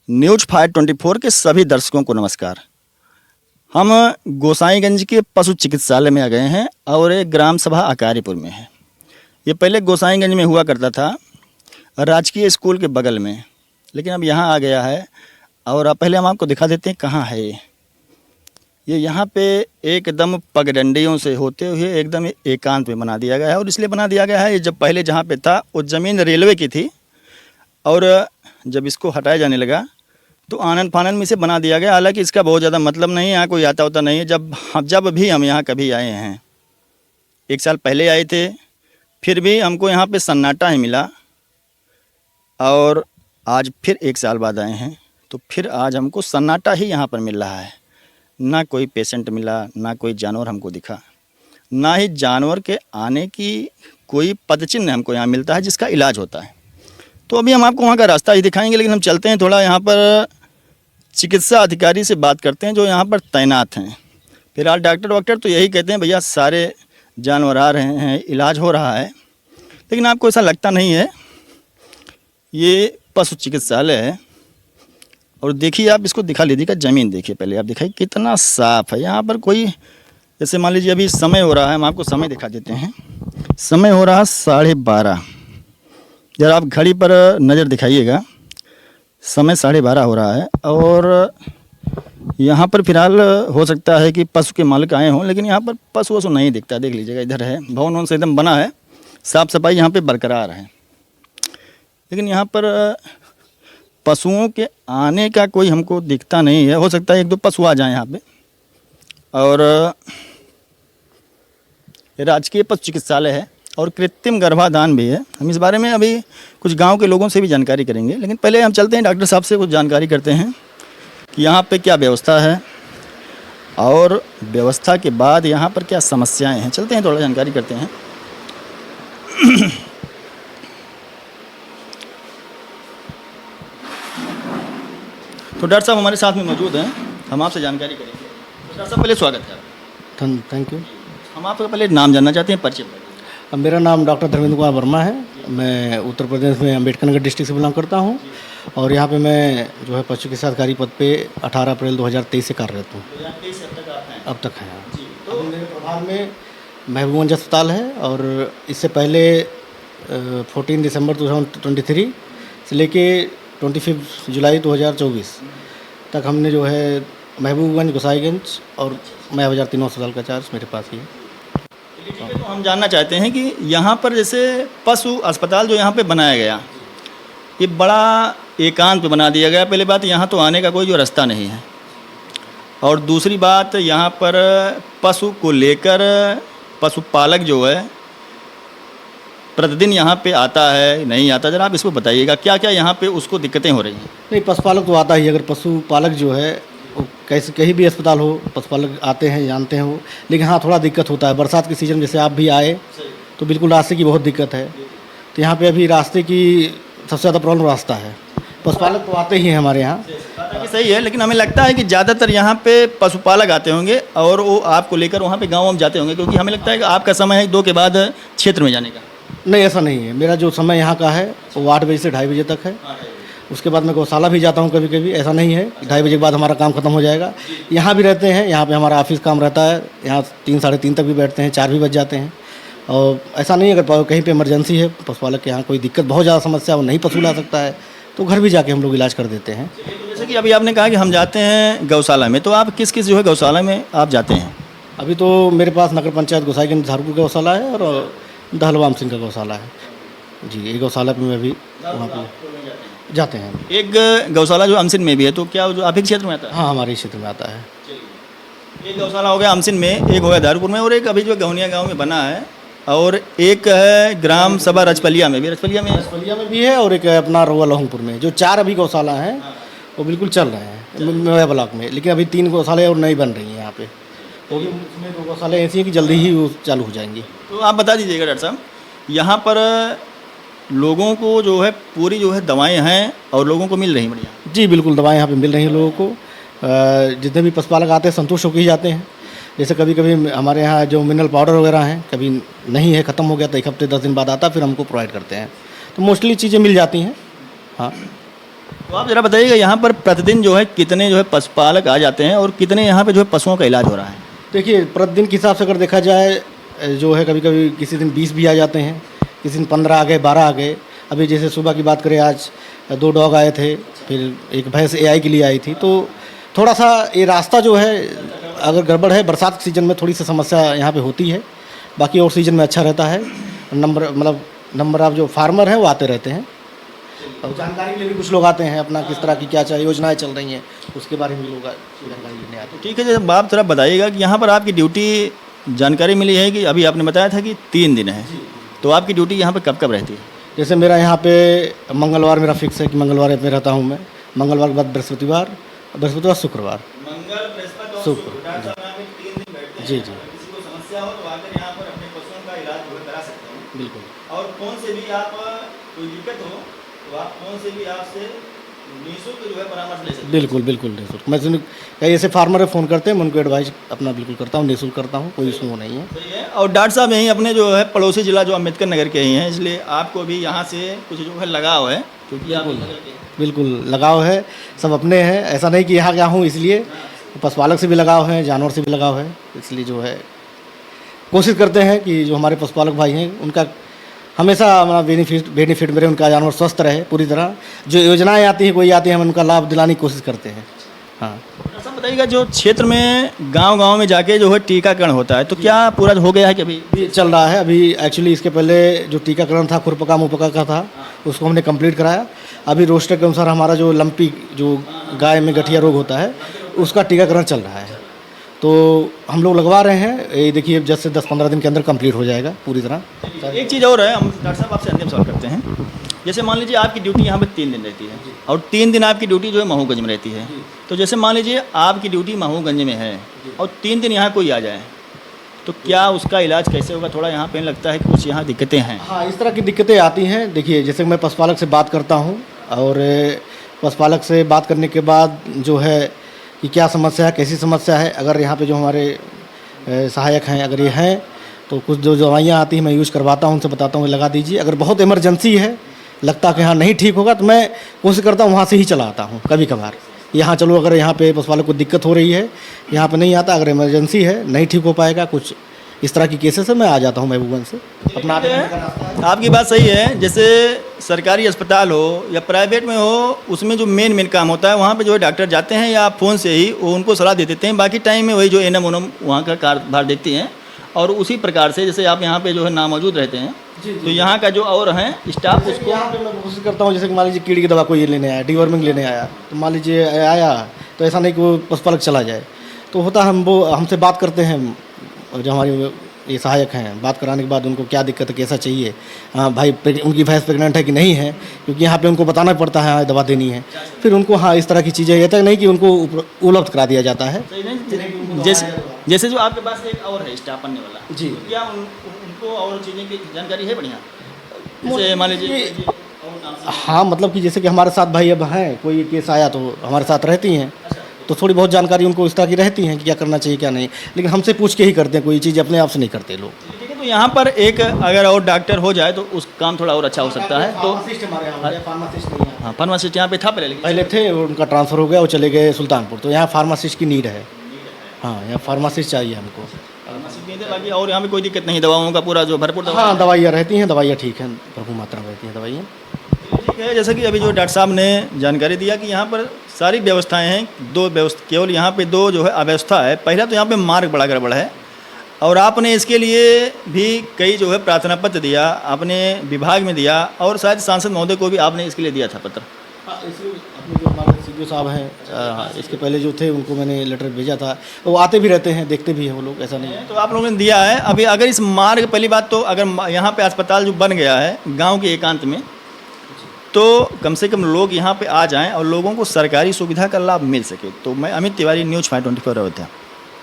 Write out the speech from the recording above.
News 524 के सभी दर्शकों को नमस्कार। हम गोसाईगंज के पशु चिकित्सालय में आ गए हैं और एक ग्राम सभा अकारीपुर में है। ये पहले गोसाईगंज में हुआ करता था, राजकीय स्कूल के बगल में, लेकिन अब यहाँ आ गया है। और अब पहले हम आपको दिखा देते हैं कहाँ है ये यहाँ पे एकदम पगडंडियों से होते हुए एकदम एकांत में बना दिया गया है। और इसलिए बना दिया गया है, ये जब पहले जहाँ पे था वो ज़मीन रेलवे की थी और जब इसको हटाया जाने लगा तो आनन फानन में से बना दिया गया। हालांकि इसका बहुत ज़्यादा मतलब नहीं है, यहाँ कोई आता होता नहीं है। जब भी हम यहाँ कभी आए हैं, 1 साल पहले आए थे, फिर भी हमको यहाँ पे सन्नाटा ही मिला। और आज फिर 1 साल बाद आए हैं तो फिर आज हमको सन्नाटा ही यहाँ पर मिल रहा है। ना कोई पेशेंट मिला, ना कोई जानवर हमको दिखा, ना ही जानवर के आने की कोई पदचिन्ह हमको यहाँ मिलता है जिसका इलाज होता है। तो अभी हम आपको वहाँ का रास्ता ही दिखाएंगे, लेकिन हम चलते हैं थोड़ा यहाँ पर चिकित्सा अधिकारी से बात करते हैं जो यहाँ पर तैनात हैं। फिलहाल डॉक्टर तो यही कहते हैं भैया सारे जानवर आ रहे हैं, इलाज हो रहा है, लेकिन आपको ऐसा लगता नहीं है। ये पशु चिकित्सालय है और देखिए आप इसको दिखा लीजिएगा, ज़मीन देखिए पहले आप दिखाइए कितना साफ़ है। यहाँ पर कोई जैसे मान लीजिए अभी समय हो रहा है, हम आपको समय दिखा देते हैं। समय हो रहा है 12:30। जरा आप घड़ी पर नज़र दिखाइएगा, समय 12:30 हो रहा है। और यहाँ पर फिलहाल हो सकता है कि पशु के मालिक आए हों, लेकिन यहाँ पर पशु वशु नहीं दिखता। देख लीजिएगा, इधर है भवन से एकदम बना है, साफ़ सफाई यहाँ पे बरकरार है, लेकिन यहाँ पर पशुओं के आने का कोई हमको दिखता नहीं है। हो सकता है 1-2 पशु आ जाएँ यहाँ पे। और राजकीय पशु चिकित्सालय है और कृत्रिम गर्भाधान भी है। हम इस बारे में अभी कुछ गांव के लोगों से भी जानकारी करेंगे, लेकिन पहले हम चलते हैं डॉक्टर साहब से कुछ जानकारी करते हैं कि यहाँ पे क्या व्यवस्था है और व्यवस्था के बाद यहाँ पर क्या समस्याएं हैं। चलते हैं थोड़ा जानकारी करते हैं। तो डॉक्टर साहब हमारे साथ में मौजूद हैं, हम आपसे जानकारी करेंगे। तो डॉक्टर साहब पहले स्वागत है। Thank you. हम आपका पहले नाम जानना चाहते हैं, परिचय बताइए। अब मेरा नाम डॉक्टर धर्मेंद्र कुमार वर्मा है। मैं उत्तर प्रदेश में अम्बेडकर नगर डिस्ट्रिक्ट से बिलोंग करता हूँ और यहाँ पे मैं जो है पशु चिकित्सा अधिकारी पद पे 18 अप्रैल 2023 से कार्यरत हूँ। अब तक है। तो मेरे प्रभार में महबूबगंज अस्पताल है और इससे पहले 14 दिसंबर 2023 से लेके 25 जुलाई 2024 तक हमने जो है महबूबगंज, गोसाईगंज और मैं बाजार तीनों अस्पताल का चार्ज मेरे पास ही है। तो हम जानना चाहते हैं कि यहाँ पर जैसे पशु अस्पताल जो यहाँ पे बनाया गया, ये बड़ा एकांत पे बना दिया गया। पहले बात, यहाँ तो आने का कोई जो रास्ता नहीं है, और दूसरी बात यहाँ पर पशु को लेकर पशुपालक जो है प्रतिदिन यहाँ पे आता है नहीं आता। जरा आप इसको बताइएगा क्या क्या यहाँ पे उसको दिक्कतें हो रही हैं। नहीं, पशुपालक तो आता ही। अगर पशुपालक जो है वो कैसे कहीं भी अस्पताल हो, पशुपालक आते हैं, जानते हैं वो। लेकिन हाँ, थोड़ा दिक्कत होता है बरसात के सीज़न, जैसे आप भी आए तो बिल्कुल रास्ते की बहुत दिक्कत है। तो यहाँ पे अभी रास्ते की सबसे ज़्यादा प्रॉब्लम रास्ता है। पशुपालक तो आते ही हैं हमारे यहाँ, सही है, लेकिन हमें लगता है कि ज़्यादातर यहाँ पे पशुपालक आते होंगे और वो आपको लेकर वहाँ पे गाँव में जाते होंगे, क्योंकि हमें लगता है कि आपका समय है 2 के बाद क्षेत्र में जाने का। नहीं, ऐसा नहीं है। मेरा जो समय यहाँ का है वो 8 बजे से 2:30 बजे तक है। उसके बाद मैं गौशाला भी जाता हूँ कभी कभी। ऐसा नहीं है 2:30 बजे के बाद हमारा काम खत्म हो जाएगा। यहाँ भी रहते हैं, यहाँ पे हमारा ऑफिस काम रहता है। यहाँ 3 साढ़े 3 तक भी बैठते हैं, 4 भी बज जाते हैं। और ऐसा नहीं है, अगर कहीं पे इमरजेंसी है, पशुपालक के यहाँ कोई दिक्कत, बहुत ज़्यादा समस्या, वो नहीं पशु ला सकता है, तो घर भी जाके हम लोग इलाज कर देते हैं। जैसे कि अभी आपने कहा कि हम जाते हैं गौशाला में, तो आप किस किस जो है गौशाला में आप जाते हैं? अभी तो मेरे पास नगर पंचायत गोसाईगंज झारपुर का गौशाला है और दहलवाम सिंह का गौशाला है जी। एक गौशाला में मैं भी वहाँ पे जाते हैं। एक गौशाला जो अमसिन में भी है, तो क्या जो आप ही क्षेत्र में आता है? हाँ, हमारे क्षेत्र में आता है। एक गौशाला हो गया अमसिन में, एक हो गया दारुपुर में, और एक अभी जो गहुनिया गांव में बना है, और एक है ग्राम सभा रजपलिया में भी। रजपलिया में भी है और एक है अपना रोवा लहंगपुर में। जो 4 अभी गौशाला हैं वो बिल्कुल चल रहे हैं मेवा ब्लॉक में, लेकिन अभी 3 गौशाले और नई बन रही हैं यहाँ पे। वो भी उसमें 2 गौशाले ऐसी हैं कि जल्दी ही वो चालू हो जाएंगी। तो आप बता दीजिएगा डॉक्टर साहब, यहाँ पर लोगों को जो है पूरी जो है दवाएं हैं और लोगों को मिल रही बढ़िया? जी बिल्कुल, दवाएं यहाँ पे मिल रही हैं लोगों को। जितने भी पशुपालक आते हैं संतुष्ट होकर ही जाते हैं। जैसे कभी कभी हमारे यहाँ जो मिनरल पाउडर वगैरह हैं, कभी नहीं है, ख़त्म हो गया तो 1 हफ्ते 10 दिन बाद आता, फिर हमको प्रोवाइड करते हैं। तो मोस्टली चीज़ें मिल जाती हैं। हाँ। तो आप ज़रा बताइएगा यहाँ पर प्रतिदिन जो है कितने जो है पशुपालक आ जाते हैं और कितने यहाँ पे जो है पशुओं का इलाज हो रहा है? देखिए प्रतिदिन के हिसाब से अगर देखा जाए जो है कभी कभी किसी दिन 20 भी आ जाते हैं, किसी दिन 15 आ गए, 12 आ गए। अभी जैसे सुबह की बात करें, आज 2 डॉग आए थे, फिर एक भैंस एआई के लिए आई थी। तो थोड़ा सा ये रास्ता जो है अगर गड़बड़ है, बरसात के सीज़न में थोड़ी सी समस्या यहाँ पे होती है, बाकी और सीज़न में अच्छा रहता है। नंबर ऑफ जो फार्मर हैं वो आते रहते हैं और जानकारी के लिए भी कुछ लोग आते हैं, अपना किस तरह की क्या चाहिए योजनाएं चल रही हैं उसके बारे में भी लोग जानकारी लेने आते हैं। ठीक है, जैसे आप थोड़ा बताइएगा कि यहाँ पर आपकी ड्यूटी जानकारी मिली है कि अभी आपने बताया था कि 3 दिन है, तो आपकी ड्यूटी यहाँ पर कब कब रहती है? जैसे मेरा यहाँ पे मंगलवार मेरा फिक्स है कि मंगलवार में रहता हूँ मैं, मंगलवार के बाद बृहस्पतिवार, बृहस्पतिवार शुक्रवार, मंगल, बृहस्पति और शुक्र। डॉक्टर साहब यहाँ पे 3 दिन बैठते हैं। जी। अगर किसी को समस्या हो तो आकर यहाँ पर अपने पशुओं का इलाज जो है करा सकते हैं। बिल्कुल और फ़ोन से भी आप कोई दिक्कत हो तो आप फ़ोन से भी आपसे निःशुल्क जो है परामर्श ले सकते हैं। बिल्कुल बिल्कुल निःशुल्क। मैं सुन कई ऐसे फार्मर है फ़ोन करते हैं, मैं उनको एडवाइस अपना बिल्कुल करता हूँ, निःशुल्क करता हूँ, कोई इशू नहीं है। सही है। और डॉक्टर साहब यहीं अपने जो है पड़ोसी जिला जो अम्बेडकर नगर के ही हैं, इसलिए आपको भी यहाँ से कुछ जो है लगाव है, क्योंकि आप बगल के हैं। बिल्कुल लगाव है, सब अपने हैं, ऐसा नहीं कि यहाँ गया हूँ इसलिए। पशुपालक से भी लगाव है, जानवर से भी लगाव है, इसलिए जो है कोशिश करते हैं कि जो हमारे पशुपालक भाई हैं उनका हमेशा हमारा बेनिफिट मेरे, उनका जानवर स्वस्थ रहे पूरी तरह। जो योजनाएं आती हैं कोई आती हैं, हम उनका लाभ दिलाने की कोशिश करते हैं। हाँ, ऐसा बताइएगा, जो क्षेत्र में गांव-गांव में जाके जो है टीकाकरण होता है, तो क्या पूरा हो गया है कि अभी? भी चल रहा है अभी। एक्चुअली इसके पहले जो टीकाकरण था खुरपका मुपका का था, उसको हमने कंप्लीट कराया। अभी रोस्टर के अनुसार हमारा जो लंपी जो गाय में गठिया रोग होता है उसका टीकाकरण चल रहा है, तो हम लोग लगवा रहे हैं। ये देखिए जैसे से 10-15 दिन के अंदर कंप्लीट हो जाएगा पूरी तरह। एक चीज़ और है, हम डॉक्टर साहब आपसे अंतिम सवाल करते हैं। जैसे मान लीजिए आपकी ड्यूटी यहाँ पे 3 दिन रहती है और 3 दिन आपकी ड्यूटी जो है महूगंज में रहती है, तो जैसे मान लीजिए आपकी ड्यूटी महूगंज में है और 3 दिन यहाँ कोई आ जाए, तो क्या उसका इलाज कैसे होगा? थोड़ा यहाँ पे लगता है कि कुछ यहाँ दिक्कतें हैं। हाँ, इस तरह की दिक्कतें आती हैं। देखिए जैसे मैं पशुपालक से बात करता हूँ और पशुपालक से बात करने के बाद जो है कि क्या समस्या है, कैसी समस्या है। अगर यहाँ पे जो हमारे सहायक हैं अगर ये हैं तो कुछ जो दवाइयाँ आती हैं मैं यूज़ करवाता हूँ, उनसे बताता हूँ लगा दीजिए। अगर बहुत इमरजेंसी है, लगता कि हाँ नहीं ठीक होगा, तो मैं कोशिश करता हूँ वहाँ से ही चला आता हूँ कभी कभार। यहाँ चलो, अगर यहाँ पे पशुपालक को दिक्कत हो रही है, यहाँ पे नहीं आता। अगर इमरजेंसी है, नहीं ठीक हो पाएगा, कुछ इस तरह की केसेस है, मैं आ जाता हूँ महबूबगंज से अपना। आपकी बात सही है। जैसे सरकारी अस्पताल हो या प्राइवेट में हो, उसमें जो मेन काम होता है वहाँ पे जो है डॉक्टर जाते हैं या फ़ोन से ही वो उनको सलाह दे देते हैं। बाकी टाइम में वही जो एनएम ओनम वहाँ का कार्यभार देखती हैं। और उसी प्रकार से जैसे आप यहाँ पे जो है नामौजूद रहते हैं, तो यहाँ का जो और हैं स्टाफ उसको यहाँ पे मैं कोशिश करता हूँ, जैसे कि मान लीजिए कीड़ी की दवा कोई लेने आया, डीवर्मिंग लेने आया, तो मान लीजिए आया तो ऐसा नहीं कि वो पशुपालक चला जाए, तो होता है वो हमसे बात करते हैं। जो हमारे ये सहायक हैं, बात कराने के बाद उनको क्या दिक्कत है, कैसा चाहिए, हाँ भाई उनकी भैंस प्रेग्नेंट है कि नहीं है, क्योंकि यहाँ पे उनको बताना पड़ता है हाँ दवा देनी है। फिर उनको हाँ इस तरह की चीज़ें, ये तक नहीं कि उनको उपलब्ध करा दिया जाता है। जैसे जो आपके पास एक और है स्टाफ बनने वाला जी, तो क्या उनको और चीज़ें की जानकारी है बढ़िया? जैसे मान लीजिए हाँ, मतलब कि जैसे कि हमारे साथ भाई अब हैं, कोई केस आया तो हमारे साथ रहती हैं, तो थोड़ी बहुत जानकारी उनको इस तरह की रहती हैं कि क्या करना चाहिए क्या नहीं, लेकिन हमसे पूछ के ही करते हैं, कोई चीज़ अपने आप से नहीं करते लोग। ठीक है, तो यहाँ पर एक अगर और डॉक्टर हो जाए तो उस काम थोड़ा और अच्छा हो सकता है। तो हाँ, फार्मासिस्ट यहाँ पे था पहले, लेकिन पहले थे, उनका ट्रांसफ़र हो गया, वो चले गए सुल्तानपुर, तो यहाँ फार्मासिस्ट की नीड है। हाँ, यहाँ फार्मासिस्ट चाहिए हमको। फार्मासिस्ट नहीं थे, बाकी और यहाँ पे कोई दिक्कत नहीं, दवाओं का पूरा जो भरपूर दवा। हाँ, दवाइयाँ रहती हैं, दवाइयाँ ठीक हैं, भरपूर मात्रा में रहती हैं दवाइयाँ। ठीक है, जैसा कि अभी जो डॉक्टर साहब ने जानकारी दिया कि यहाँ पर सारी व्यवस्थाएं हैं। केवल यहाँ पे 2 जो है अव्यवस्था है। पहला तो यहाँ पे मार्ग बड़ा गड़बड़ है और आपने इसके लिए भी कई जो है प्रार्थना पत्र दिया, आपने विभाग में दिया और शायद सांसद महोदय को भी आपने इसके लिए दिया था पत्र। हाँ, इसलिए अपने जो हमारे सीडीओ साहब हैं, इसके पहले जो थे उनको मैंने लेटर भेजा था, वो आते भी रहते हैं, देखते भी हैं वो लोग, ऐसा नहीं है। तो आप लोगों ने दिया है। अभी अगर इस मार्ग, पहली बात तो अगर यहाँ पे अस्पताल जो बन गया है गाँव के एकांत में, तो कम से कम लोग यहाँ पे आ जाएं और लोगों को सरकारी सुविधा का लाभ मिल सके। तो मैं अमित तिवारी, न्यूज़ 524 अयोध्या।